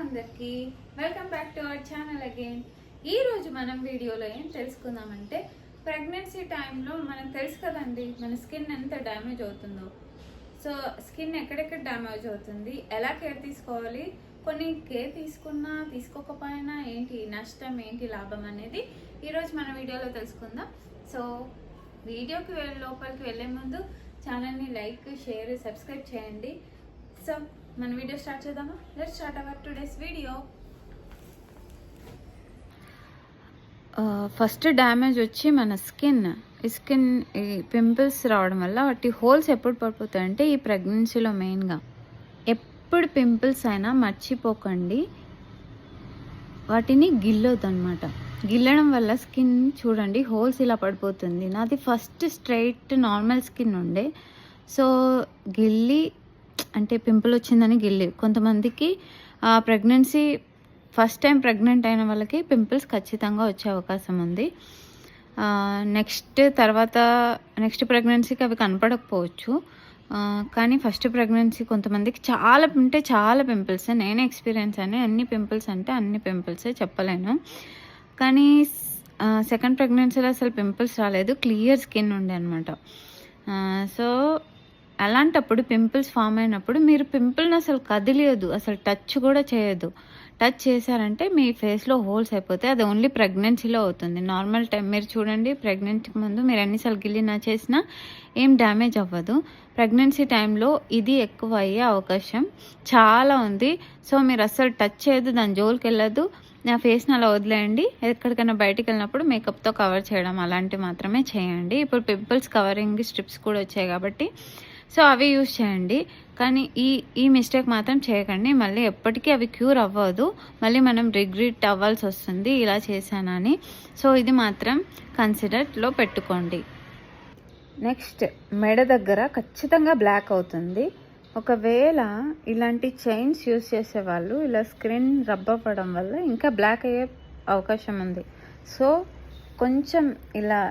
అందరికీ welcome back to our channel again. ఈరోజు మనం వీడియోలో ఏం తెలుసుకుందామంటే ప్రెగ్నెన్సీ టైంలో మనకు తెలుసు కదండి మన స్కిన్ ఎంత డ్యామేజ్ అవుతుందో. సో స్కిన్ ఎక్కడెక్కడ డ్యామేజ్ అవుతుంది, ఎలా కేర్ తీసుకోవాలి, కొన్ని కేర్ తీసుకున్నా తీసుకోకపోయినా ఏంటి నష్టం ఏంటి లాభం అనేది ఈరోజు మన వీడియోలో తెలుసుకుందాం. సో వీడియోకి లోపలికి వెళ్ళే ముందు ఛానల్ని లైక్ షేర్ సబ్స్క్రైబ్ చేయండి. సో మన వీడియో స్టార్ట్ చేద్దామా? Let's start our today's video. First damage వచ్చి మన స్కిన్ ఈ పింపుల్స్ రావడం వల్ల వాటి హోల్స్ ఎప్పుడు పడిపోతాయంటే ఈ ప్రెగ్నెన్సీలో మెయిన్గా. ఎప్పుడు పింపుల్స్ అయినా మర్చిపోకండి వాటిని గిల్లొద్దు అనమాట. గిల్లడం వల్ల స్కిన్ చూడండి హోల్స్ ఇలా పడిపోతుంది. నాది ఫస్ట్ స్ట్రైట్ నార్మల్ స్కిన్ ఉండే, సో గిల్లి అంటే పింపుల్ వచ్చిందని గిల్లి. కొంతమందికి ప్రెగ్నెన్సీ ఫస్ట్ టైం ప్రెగ్నెంట్ అయిన వాళ్ళకి పింపుల్స్ ఖచ్చితంగా వచ్చే అవకాశం ఉంది. నెక్స్ట్ ప్రెగ్నెన్సీకి అవి కనపడకపోవచ్చు, కానీ ఫస్ట్ ప్రెగ్నెన్సీ కొంతమందికి చాలా పింపుల్స్. నేనే ఎక్స్పీరియన్స్ అని అన్ని పింపుల్స్ అంటే అన్ని పింపుల్సే చెప్పలేను, కానీ సెకండ్ ప్రెగ్నెన్సీలో అసలు పింపుల్స్ రాలేదు, క్లియర్ స్కిన్ ఉండే అనమాట. సో అలాంటప్పుడు పింపుల్స్ ఫామ్ అయినప్పుడు మీరు పింపుల్ని అసలు కదిలియదు, అసలు టచ్ కూడా చేయొద్దు. టచ్ చేశారంటే మీ ఫేస్లో హోల్స్ అయిపోతాయి. అది ఓన్లీ ప్రెగ్నెన్సీలో అవుతుంది. నార్మల్ టైం మీరు చూడండి, ప్రెగ్నెన్సీకి ముందు మీరు ఎన్నిసార్లు గిల్లినా చేసినా ఏం డ్యామేజ్ అవ్వదు. ప్రెగ్నెన్సీ టైంలో ఇది ఎక్కువ అయ్యే అవకాశం చాలా ఉంది. సో మీరు అస్సలు టచ్ చేయొద్దు, దాని జోలికి వెళ్ళొద్దు. నా ఫేస్ని అలా వదిలేయండి. ఎక్కడికైనా బయటికి వెళ్ళినప్పుడు మేకప్తో కవర్ చేయడం అలాంటివి మాత్రమే చేయండి. ఇప్పుడు పింపుల్స్ కవరింగ్ స్ట్రిప్స్ కూడా వచ్చాయి కాబట్టి సో అవి యూజ్ చేయండి, కానీ ఈ మిస్టేక్ మాత్రం చేయకండి. మళ్ళీ ఎప్పటికీ అవి క్యూర్ అవ్వదు, మళ్ళీ మనం రిగ్రెట్ అవ్వాల్సి వస్తుంది ఇలా చేశానని. సో ఇది మాత్రం కన్సిడర్లో పెట్టుకోండి. నెక్స్ట్ మెడ దగ్గర ఖచ్చితంగా బ్లాక్ అవుతుంది. ఒకవేళ ఇలాంటి చైన్స్ యూజ్ చేసే వాళ్ళు ఇలా స్క్రీన్ రబ్ అవ్వడం వల్ల ఇంకా బ్లాక్ అయ్యే అవకాశం ఉంది. సో కొంచెం ఇలా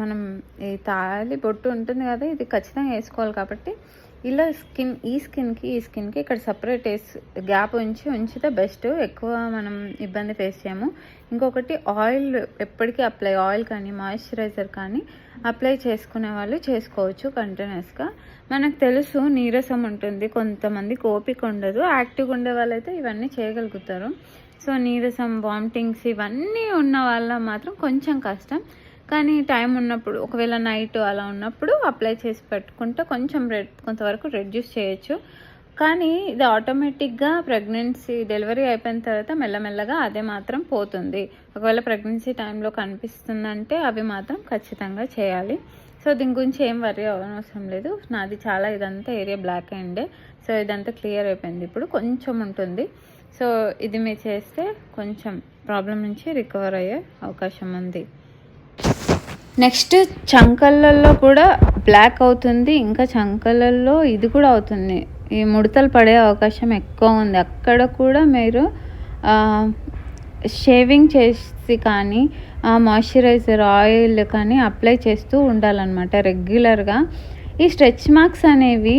మనం ఈ తాళి బొట్టు ఉంటుంది కదా, ఇది ఖచ్చితంగా వేసుకోవాలి. కాబట్టి ఇలా ఈ స్కిన్కి ఇక్కడ సపరేట్ గ్యాప్ ఉంచితే బెస్ట్. ఎక్కువ మనం ఇబ్బంది ఫేస్ చేయము. ఇంకొకటి ఆయిల్ ఎప్పటికీ ఆయిల్ కానీ మాయిశ్చరైజర్ కానీ అప్లై చేసుకునే వాళ్ళు చేసుకోవచ్చు కంటిన్యూస్గా. మనకు తెలుసు నీరసం ఉంటుంది, కొంతమందికి ఓపిక ఉండదు. యాక్టివ్గా ఉండే వాళ్ళైతే ఇవన్నీ చేయగలుగుతారు. సో నీరసం వామిటింగ్స్ ఇవన్నీ ఉన్న వాళ్ళ మాత్రం కొంచెం కష్టం, కానీ టైం ఉన్నప్పుడు ఒకవేళ నైట్ అలా ఉన్నప్పుడు అప్లై చేసి పెట్టుకుంటే కొంతవరకు రెడ్యూస్ చేయొచ్చు. కానీ ఇది ఆటోమేటిక్గా డెలివరీ అయిపోయిన తర్వాత మెల్లమెల్లగా అదే మాత్రం పోతుంది. ఒకవేళ ప్రెగ్నెన్సీ టైంలో కనిపిస్తుందంటే అవి మాత్రం ఖచ్చితంగా చేయాలి. సో దీని గురించి ఏం వరీ అవసరం లేదు. నాది ఇదంతా ఏరియా బ్లాక్ అయిండే, సో ఇదంతా క్లియర్ అయిపోయింది. ఇప్పుడు కొంచెం ఉంటుంది. సో ఇది మీరు చేస్తే కొంచెం ప్రాబ్లం నుంచి రికవర్ అయ్యే అవకాశం ఉంది. నెక్స్ట్ చంకళ్ళల్లో కూడా బ్లాక్ అవుతుంది, ఇంకా చంకళ్ళల్లో ఇది కూడా అవుతుంది. ఈ ముడతలు పడే అవకాశం ఎక్కువ ఉంది. అక్కడ కూడా మీరు షేవింగ్ చేసి కానీ మాయిశ్చరైజర్ ఆయిల్ కానీ అప్లై చేస్తూ ఉండాలన్నమాట రెగ్యులర్గా. ఈ స్ట్రెచ్ మార్క్స్ అనేవి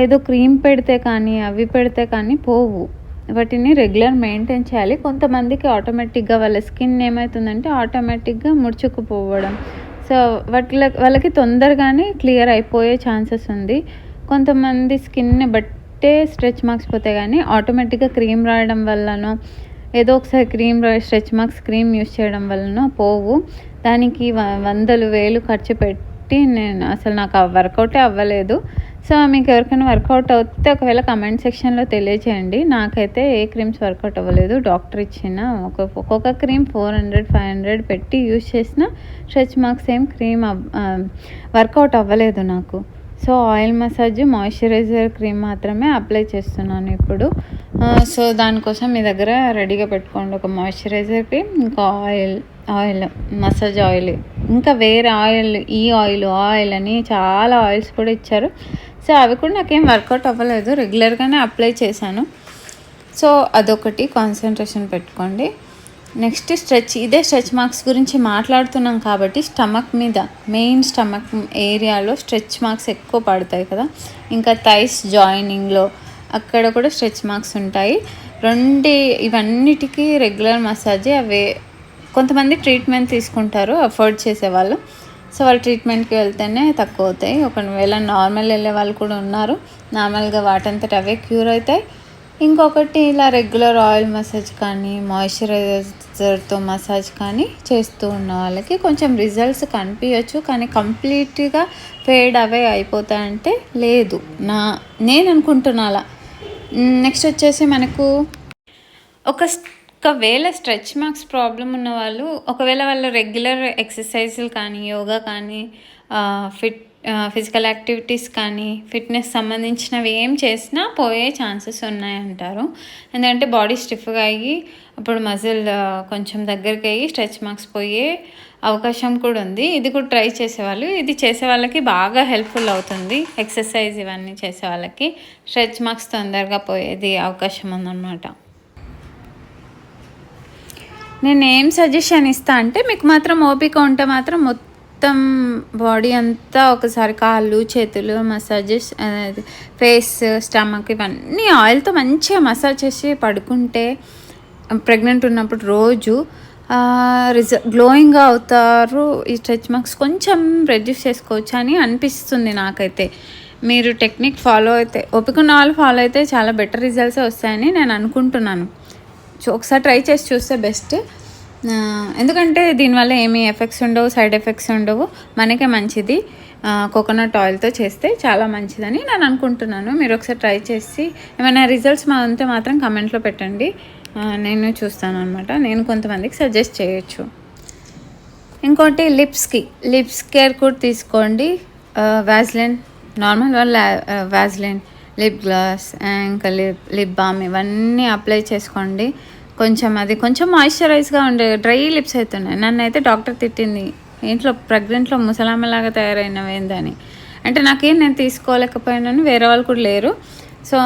ఏదో క్రీమ్ పెడితే కానీ అవి పెడితే కానీ పోవు, వాటిని రెగ్యులర్ మెయింటైన్ చేయాలి. కొంతమందికి ఆటోమేటిక్గా వాళ్ళ స్కిన్ ఏమవుతుందంటే ఆటోమేటిక్గా ముడుచుకుపోవడం, సో వాళ్ళకి తొందరగానే క్లియర్ అయిపోయే ఛాన్సెస్ ఉంది. కొంతమంది స్కిన్ని బట్టే స్ట్రెచ్ మార్క్స్ పోతాయి, కానీ ఆటోమేటిక్గా క్రీమ్ రాయడం వల్లనో ఏదో ఒకసారి స్ట్రెచ్ మార్క్స్ క్రీమ్ యూస్ చేయడం వల్లనో పోవు. దానికి 100,000 ఖర్చు పెట్టి నాకు వర్కౌటే అవ్వలేదు. సో మీకు ఎవరికైనా వర్కౌట్ అవుతే ఒకవేళ కమెంట్ సెక్షన్లో తెలియచేయండి. నాకైతే ఏ క్రీమ్స్ వర్కౌట్ అవ్వలేదు. డాక్టర్ ఇచ్చిన ఒక్కొక్క క్రీమ్ 400-500 పెట్టి యూజ్ చేసిన స్ట్రెచ్ మార్క్స్ క్రీమ్ వర్కౌట్ అవ్వలేదు నాకు. So oil massage moisturiser cream మాత్రమే అప్లై చేస్తున్నాను ఇప్పుడు. సో దానికోసం మీ దగ్గర రెడీగా పెట్టుకోండి ఒక మాయిశ్చరైజర్ క్రీమ్, ఇంకా ఆయిల్ మసాజ్ ఆయిల్, ఇంకా వేరే ఆయిల్ అని చాలా ఆయిల్స్ కూడా ఇచ్చారు. సో అవి కూడా నాకేం వర్కౌట్ అవ్వలేదు, రెగ్యులర్గానే అప్లై చేశాను. సో అదొకటి కాన్సన్ట్రేషన్ పెట్టుకోండి. నెక్స్ట్ ఇదే స్ట్రెచ్ మార్క్స్ గురించి మాట్లాడుతున్నాం కాబట్టి మెయిన్ స్టమక్ ఏరియాలో స్ట్రెచ్ మార్క్స్ ఎక్కువ పడతాయి కదా. ఇంకా థైస్ జాయినింగ్లో అక్కడ కూడా స్ట్రెచ్ మార్క్స్ ఉంటాయి. ఇవన్నిటికీ రెగ్యులర్ మసాజే. అవే కొంతమంది ట్రీట్మెంట్ తీసుకుంటారు అఫోర్డ్ చేసేవాళ్ళు. సో వాళ్ళు ట్రీట్మెంట్కి వెళ్తేనే తక్కువ అవుతాయి. ఒకవేళ నార్మల్ వెళ్ళే వాళ్ళు కూడా ఉన్నారు. నార్మల్గా వాటంతట అవే క్యూర్ అవుతాయి. ఇంకొకటి ఇలా రెగ్యులర్ ఆయిల్ మసాజ్ కానీ మాయిశ్చరైజర్తో మసాజ్ కానీ చేస్తూ ఉన్న వాళ్ళకి కొంచెం రిజల్ట్స్ కనిపించవచ్చు. కానీ కంప్లీట్గా ఫేడ్ అవే అయిపోతాయంటే లేదు, నేను అనుకుంటున్నా అలా. నెక్స్ట్ వచ్చేసి మనకు ఒకవేళ స్ట్రెచ్ మార్క్స్ ప్రాబ్లం ఉన్న వాళ్ళు, ఒకవేళ వాళ్ళు రెగ్యులర్ ఎక్సర్సైజులు కానీ యోగా కానీ ఫిజికల్ యాక్టివిటీస్ కానీ ఫిట్నెస్ సంబంధించినవి ఏం చేసినా పోయే ఛాన్సెస్ ఉన్నాయంటారు. ఎందుకంటే బాడీ స్టిఫ్గా అయ్యి అప్పుడు మజిల్ కొంచెం దగ్గరికి అయ్యి స్ట్రెచ్ మార్క్స్ పోయే అవకాశం కూడా ఉంది. ఇది కూడా ట్రై చేసేవాళ్ళు, ఇది చేసే వాళ్ళకి బాగా హెల్ప్ఫుల్ అవుతుంది. ఎక్సర్సైజ్ ఇవన్నీ చేసే వాళ్ళకి స్ట్రెచ్ మార్క్స్ తొందరగా పోయేది అవకాశం ఉందన్నమాట. నేను ఏం సజెషన్ ఇస్తా అంటే, మీకు మాత్రం ఓపిక ఉంటే మాత్రం మొత్తం బాడీ అంతా ఒకసారి కాళ్ళు చేతులు మసాజెస్, ఫేస్ స్టమక్ ఇవన్నీ ఆయిల్తో మంచిగా మసాజ్ చేసి పడుకుంటే ప్రెగ్నెంట్ ఉన్నప్పుడు రోజు గ్లోయింగ్గా అవుతారు. ఈ స్ట్రెచ్ మార్క్స్ కొంచెం రెడ్యూస్ చేసుకోవచ్చు అని అనిపిస్తుంది నాకైతే. మీరు టెక్నిక్ ఫాలో అయితే, ఓపిక ఉన్న వాళ్ళు ఫాలో అయితే చాలా బెటర్ రిజల్ట్స్ వస్తాయని నేను అనుకుంటున్నాను. సో ఒకసారి ట్రై చేసి చూస్తే బెస్ట్. ఎందుకంటే దీనివల్ల ఏమీ ఎఫెక్ట్స్ ఉండవు, సైడ్ ఎఫెక్ట్స్ ఉండవు, మనకే మంచిది. కోకోనట్ ఆయిల్తో చేస్తే చాలా మంచిదని నేను అనుకుంటున్నాను. మీరు ఒకసారి ట్రై చేసి ఏమైనా రిజల్ట్స్ ఉంటే మాత్రం కమెంట్లో పెట్టండి, నేను చూస్తాను అనమాట. నేను కొంతమందికి సజెస్ట్ చేయొచ్చు. ఇంకోటి లిప్స్ కేర్ కూడా తీసుకోండి. వ్యాజ్లిన్, నార్మల్ వాళ్ళ వ్యాజ్లిన్, లిప్ గ్లాస్, ఇంకా లిప్ బామ్ ఇవన్నీ అప్లై చేసుకోండి. కొంచెం మాయిశ్చరైజ్గా ఉండే డ్రై లిప్స్ అవుతున్నాయి. నన్ను అయితే డాక్టర్ తిట్టింది, ఇంట్లో ప్రెగ్నెంట్లో ముసలామెలాగా తయారైనవేందని. అంటే నేను తీసుకోలేకపోయినాను, వేరే వాళ్ళు కూడా లేరు. సో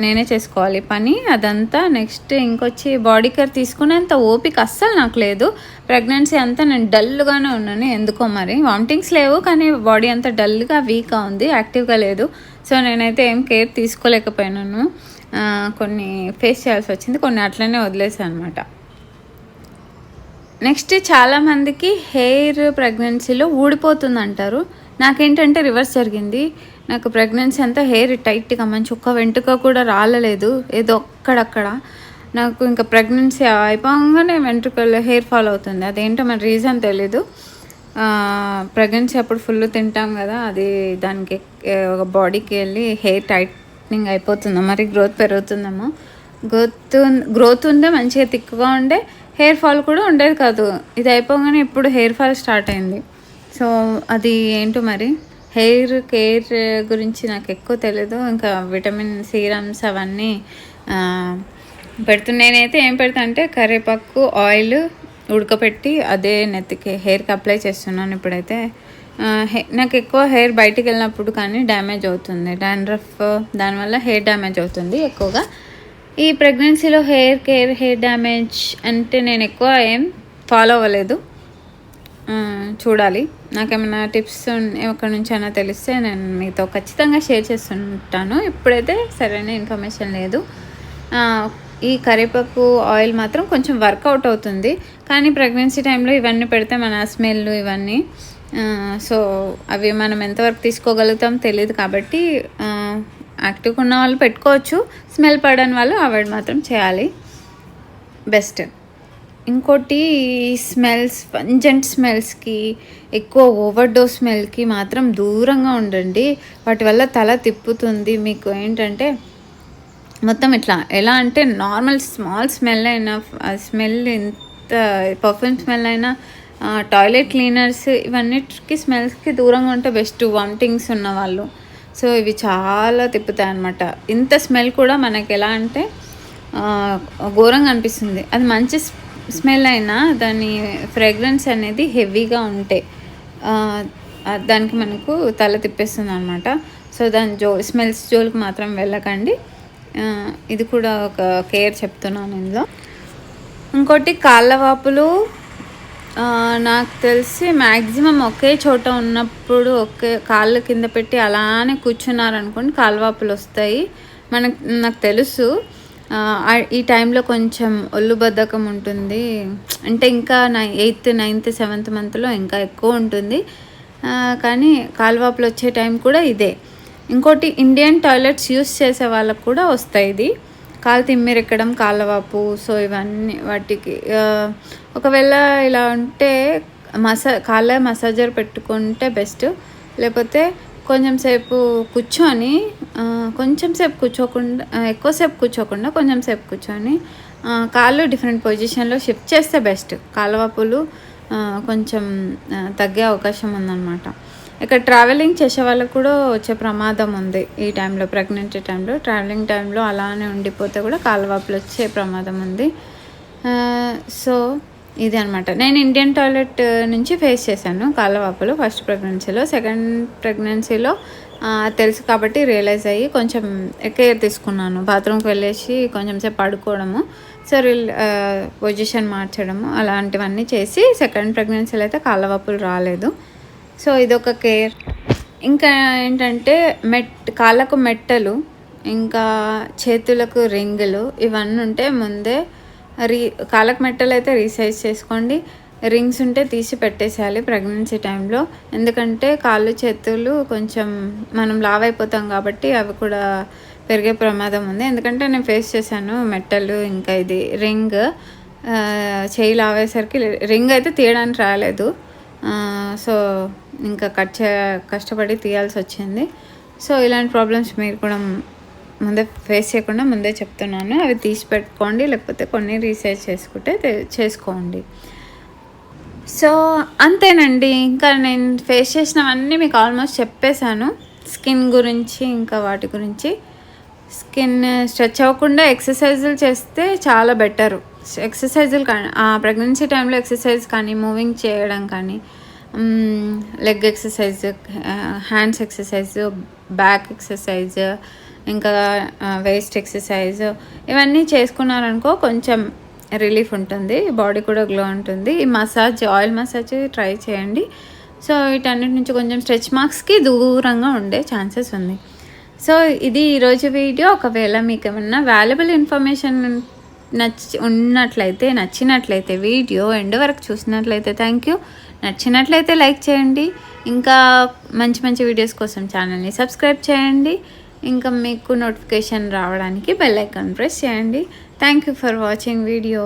నేనే చేసుకోవాలి పని అదంతా. నెక్స్ట్ ఇంకొచ్చి బాడీ కేర్ తీసుకునేంత ఓపిక అస్సలు నాకు లేదు. ప్రెగ్నెన్సీ అంతా నేను డల్గానే ఉన్నాను, ఎందుకో మరి. వామిటింగ్స్ లేవు, కానీ బాడీ అంతా డల్గా వీక్గా ఉంది, యాక్టివ్గా లేదు. సో నేనైతే ఏం కేర్ తీసుకోలేకపోయినాను. కొన్ని ఫేస్ చేయాల్సి వచ్చింది, కొన్ని అట్లనే వదిలేసాను అనమాట. నెక్స్ట్ చాలామందికి హెయిర్ ప్రెగ్నెన్సీలో ఊడిపోతుంది అంటారు. నాకేంటంటే రివర్స్ జరిగింది. నాకు ప్రెగ్నెన్సీ అంతా హెయిర్ టైట్గా మంచి ఒక్క వెంట్రుక కూడా రాలేదు, ఏదో అక్కడక్కడ. నాకు ఇంకా ప్రెగ్నెన్సీ అయిపోగానే వెంట్రుకల్లో హెయిర్ ఫాల్ అవుతుంది. అదేంటో మన రీజన్ తెలీదు. ప్రెగ్నెన్సీ అప్పుడు ఫుల్ తింటాం కదా, అది దానికి ఒక బాడీకి వెళ్ళి హెయిర్ టైట్నింగ్ అయిపోతుందో, మరి గ్రోత్ పెరుగుతుందేమో. గ్రోత్ ఉండే మంచిగా థిక్గా ఉండే, హెయిర్ ఫాల్ కూడా ఉండేది కాదు. ఇది అయిపోగానే ఇప్పుడు హెయిర్ ఫాల్ స్టార్ట్ అయింది. సో అది ఏంటో మరి. హెయిర్ కేర్ గురించి నాకు ఎక్కువ తెలీదు. ఇంకా విటమిన్ సీరమ్స్ అవన్నీ నేనైతే ఏం పెడతా అంటే కరివేపాకు ఆయిల్ ఉడకపెట్టి అదే నెత్తికి హెయిర్కి అప్లై చేస్తున్నాను ఇప్పుడైతే. నాకు ఎక్కువ హెయిర్ బయటికి వెళ్ళినప్పుడు కానీ డ్యామేజ్ అవుతుంది, డాండ్రఫ్, దానివల్ల హెయిర్ డ్యామేజ్ అవుతుంది ఎక్కువగా. ఈ ప్రెగ్నెన్సీలో హెయిర్ కేర్, హెయిర్ డ్యామేజ్ అంటే నేను ఎక్కువ ఏం ఫాలో అవ్వలేదు. చూడాలి, నాకేమైనా టిప్స్ ఎక్కడి నుంచి అయినా తెలిస్తే నేను మీతో ఖచ్చితంగా షేర్ చేస్తుంటాను. ఇప్పుడైతే సరైన ఇన్ఫర్మేషన్ లేదు. ఈ కరివేపాకు ఆయిల్ మాత్రం కొంచెం వర్కౌట్ అవుతుంది, కానీ ప్రెగ్నెన్సీ టైంలో ఇవన్నీ పెడితే మన స్మెల్ ఇవన్నీ, సో అవి మనం ఎంతవరకు తీసుకోగలుగుతాం తెలియదు. కాబట్టి యాక్టివ్గా ఉన్న వాళ్ళు పెట్టుకోవచ్చు, స్మెల్ పడని వాళ్ళు అవాయిడ్ మాత్రం చేయాలి, బెస్ట్. ఇంకోటి స్మెల్స్, పంజెంట్ స్మెల్స్కి, ఎక్కువ ఓవర్ డోస్ స్మెల్కి మాత్రం దూరంగా ఉండండి. వాటి వల్ల తల తిప్పుతుంది. మీకు ఏంటంటే మొత్తం ఇట్లా ఎలా అంటే నార్మల్ స్మాల్ స్మెల్ అయినా, స్మెల్ ఇంత పర్ఫ్యూమ్ స్మెల్ అయినా, టాయిలెట్ క్లీనర్స్ ఇవన్నిటికి స్మెల్స్కి దూరంగా ఉంటే బెస్ట్, వామిటింగ్స్ ఉన్నవాళ్ళు. సో ఇవి చాలా తిప్పుతాయి అన్నమాట. ఇంత స్మెల్ కూడా మనకి ఎలా అంటే ఘోరంగా అనిపిస్తుంది. అది మంచి స్మెల్ అయినా దాని ఫ్రేగ్రెన్స్ అనేది హెవీగా ఉంటే దానికి మనకు తల తిప్పేస్తుంది అనమాట. సో దాని స్మెల్స్ జోలికి మాత్రం వెళ్ళకండి. ఇది కూడా ఒక కేర్ చెప్తున్నాను ఇందులో. ఇంకోటి కాళ్ళవాపులు, నాకు తెలిసి మ్యాక్సిమం ఒకే చోట ఉన్నప్పుడు ఒకే కాళ్ళు కింద పెట్టి అలానే కూర్చున్నారనుకోండి కాళ్ళవాపులు వస్తాయి. నాకు తెలుసు. ఈ టైంలో కొంచెం ఒళ్ళు బద్ధకం ఉంటుంది. అంటే ఇంకా 8th, 9th, 7th మంత్లో ఇంకా ఎక్కువ ఉంటుంది. కానీ కాలువాపులు వచ్చే టైం కూడా ఇదే. ఇంకోటి ఇండియన్ టాయిలెట్స్ యూస్ చేసే వాళ్ళకు కూడా వస్తాయి ఇది. కాలు తిమ్మిరెక్కడం, కాళ్ళవాపు. సో ఇవన్నీ వాటికి ఒకవేళ ఇలా ఉంటే కాళ్ళ మసాజర్ పెట్టుకుంటే బెస్ట్. లేకపోతే కొంచెం సేపు కూర్చొని కొంచెం సేపు కూర్చోకుండా ఎక్కువసేపు కూర్చోకుండా కొంచెం సేపు కూర్చొని కాళ్ళు డిఫరెంట్ పొజిషన్లో షిఫ్ట్ చేస్తే బెస్ట్. కాళ్ళవాపులు కొంచెం తగ్గే అవకాశం ఉందన్నమాట. ఇక్కడ ట్రావెలింగ్ చేసే వాళ్ళకు కూడా వచ్చే ప్రమాదం ఉంది. ఈ టైంలో ప్రెగ్నెన్సీ టైంలో ట్రావెలింగ్ టైంలో అలానే ఉండిపోతే కూడా కాళ్ళవాపులు వచ్చే ప్రమాదం ఉంది. సో ఇది అనమాట. నేను ఇండియన్ టాయిలెట్ నుంచి ఫేస్ చేశాను కాళ్ళవాపులు ఫస్ట్ ప్రెగ్నెన్సీలో. సెకండ్ ప్రెగ్నెన్సీలో తెలుసు కాబట్టి రియలైజ్ అయ్యి కొంచెం కేర్ తీసుకున్నాను. బాత్రూమ్కి వెళ్ళేసి కొంచెం సేపు పడుకోవడము, సో పొజిషన్ మార్చడము అలాంటివన్నీ చేసి సెకండ్ ప్రెగ్నెన్సీలో అయితే కాళ్ళవాపులు రాలేదు. సో ఇదొక కేర్. ఇంకా ఏంటంటే కాళ్ళకు మెట్టలు, ఇంకా చేతులకు రింగులు ఇవన్నీ ఉంటే ముందే కాళ్ళకు మెట్టలు అయితే రీసైజ్ చేసుకోండి. రింగ్స్ ఉంటే తీసి పెట్టేసేయాలి ప్రెగ్నెన్సీ టైంలో. ఎందుకంటే కాళ్ళు చేతులు కొంచెం మనం లావ్ అయిపోతాం కాబట్టి అవి కూడా పెరిగే ప్రమాదం ఉంది. ఎందుకంటే నేను ఫేస్ చేశాను మెట్టలు. ఇంకా ఇది రింగ్ చేయి లావేసరికి రింగ్ అయితే తీయడానికి రాలేదు. సో ఇంకా కష్టపడి తీయాల్సి వచ్చింది. సో ఇలాంటి ప్రాబ్లమ్స్ మీరు కూడా ముందే ఫేస్ చేయకుండా ముందే చెప్తున్నాను. అవి తీసి పెట్టుకోండి, లేకపోతే కొన్ని రీసెర్చ్ చేసుకోండి. సో అంతేనండి. ఇంకా నేను ఫేస్ చేసినవన్నీ మీకు ఆల్మోస్ట్ చెప్పేశాను. స్కిన్ గురించి ఇంకా వాటి గురించి. స్కిన్ స్ట్రెచ్ అవ్వకుండా ఎక్సర్సైజులు చేస్తే చాలా బెటరు. ఎక్సర్సైజులు కానీ ప్రెగ్నెన్సీ టైంలో ఎక్సర్సైజ్ కానీ, మూవింగ్ చేయడం కానీ, leg exercise, hands exercise, back exercise, ఇంకా వేస్ట్ ఎక్సర్సైజ్ ఇవన్నీ చేసుకున్నారనుకో కొంచెం రిలీఫ్ ఉంటుంది, బాడీ కూడా గ్లో ఉంటుంది. ఈ ఆయిల్ మసాజ్ ట్రై చేయండి. సో వీటన్నిటి నుంచి కొంచెం స్ట్రెచ్ మార్క్స్కి దూరంగా ఉండే ఛాన్సెస్ ఉంది. సో ఇది ఈరోజు వీడియో. ఒకవేళ మీకు ఏమన్నా వాల్యుబుల్ ఇన్ఫర్మేషన్ నచ్చినట్లయితే వీడియో ఎండ్ వరకు చూసినట్లయితే థ్యాంక్ యూ. నచ్చినట్లయితే లైక్ చేయండి. ఇంకా మంచి మంచి వీడియోస్ కోసం ఛానల్ని సబ్స్క్రైబ్ చేయండి. ఇంకా మీకు నోటిఫికేషన్ రావడానికి బెల్ ఐకాన్ ప్రెస్ చేయండి. Thank you for watching video.